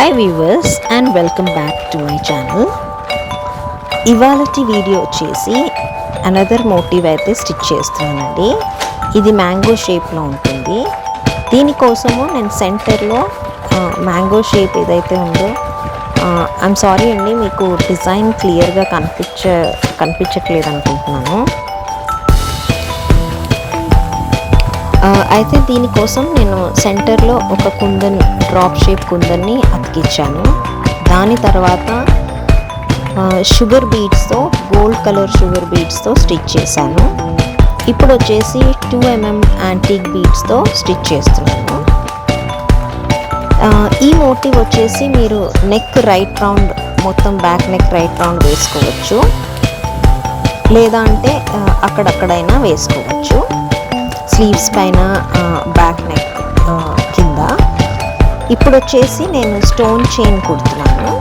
Hi viewers and welcome back to my channel. ఇవాళటి video వచ్చేసి another motif అయితే stitch చేస్తున్నానండి. ఇది మ్యాంగో షేప్లో ఉంటుంది. దీనికోసము నేను సెంటర్లో మ్యాంగో షేప్ ఏదైతే ఉందో ఐఎమ్ సారీ అండి, మీకు డిజైన్ క్లియర్గా కనిపించట్లేదు అనుకుంటున్నాను. అయితే దీనికోసం నేను సెంటర్లో ఒక కుందన్ డ్రాప్ షేప్ కుందన్ని అతికించాను. దాని తర్వాత షుగర్ బీడ్స్తో గోల్డ్ కలర్ షుగర్ బీడ్స్తో స్టిచ్ చేశాను. ఇప్పుడు వచ్చేసి 2mm యాంటిక్ బీడ్స్తో స్టిచ్ చేస్తున్నాను. ఈ మోటివ్ వచ్చేసి మీరు నెక్ రైట్ రౌండ్ మొత్తం బ్యాక్ నెక్ రైట్ రౌండ్ వేసుకోవచ్చు, లేదా అంటే అక్కడక్కడైనా వేసుకోవచ్చు. స్లీవ్స్ పైన బ్యాక్ నెక్ కింద. ఇప్పుడు వచ్చేసి నేను స్టోన్ చైన్ కుడుతున్నాను.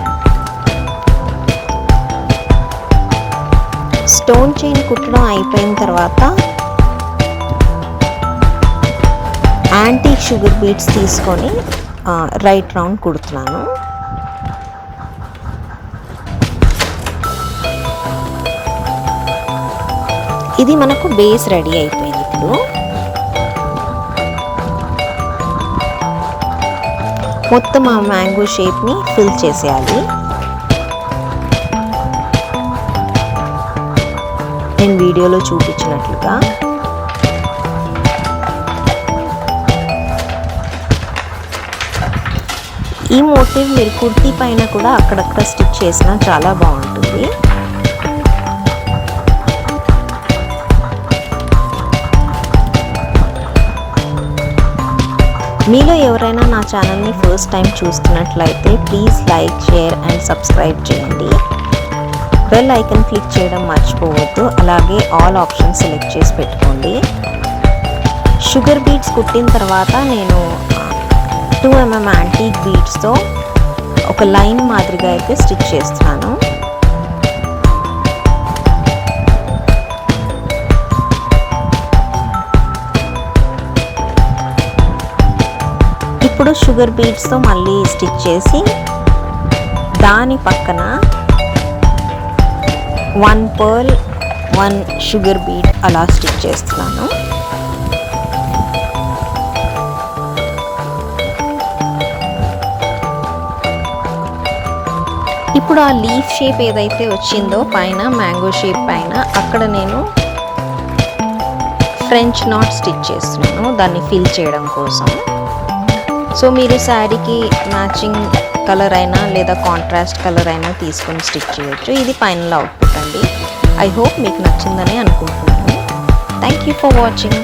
స్టోన్ చైన్ కుట్టడం అయిపోయిన తర్వాత యాంటిక్ షుగర్ బీడ్స్ తీసుకొని రైట్ రౌండ్ కుడుతున్నాను. ఇది మనకు బేస్ రెడీ అయిపోయింది. ఇప్పుడు మొత్తం ఆ మ్యాంగో షేప్ని ఫిల్ చేసేయాలి. నేను వీడియోలో చూపించినట్లుగా. ఈ మోటివ్ మీరు కుర్తీ పైన కూడా అక్కడక్కడ స్టిచ్ చేసినా చాలా బాగుంటుంది. మీలో ఎవరైనా నా ఛానల్ని ఫస్ట్ టైం చూస్తున్నట్లయితే please like, share and subscribe చేయండి. బెల్ ఐకన్ క్లిక్ చేయడం మర్చిపోవద్దు. అలాగే ఆల్ ఆప్షన్ సెలెక్ట్ చేసి పెట్టుకోండి. షుగర్ బీడ్స్ కుట్టిన తర్వాత నేను 2mm యాంటిక్ బీడ్స్తో ఒక లైన్ మాదిరిగా అయితే స్టిచ్ చేస్తున్నాను. ఇప్పుడు షుగర్ బీడ్స్తో మళ్ళీ స్టిచ్ చేసి దాని పక్కన 1 పర్ల్ 1 షుగర్ బీడ్ అలా స్టిచ్ చేస్తున్నాను. ఇప్పుడు ఆ లీఫ్ షేప్ ఏదైతే వచ్చిందో పైన మ్యాంగో షేప్ పైన అక్కడ నేను ఫ్రెంచ్ నాట్ స్టిచ్ చేస్తున్నాను, దాన్ని ఫిల్ చేయడం కోసం. సో మీరు శారీకి మ్యాచింగ్ కలర్ అయినా లేదా కాంట్రాస్ట్ కలర్ అయినా తీసుకొని స్టిచ్ చేయొచ్చు. ఇది ఫైనల్ అవుట్పుట్ అండి. ఐ హోప్ మీకు నచ్చిందని అనుకుంటున్నాను. Thank you for watching.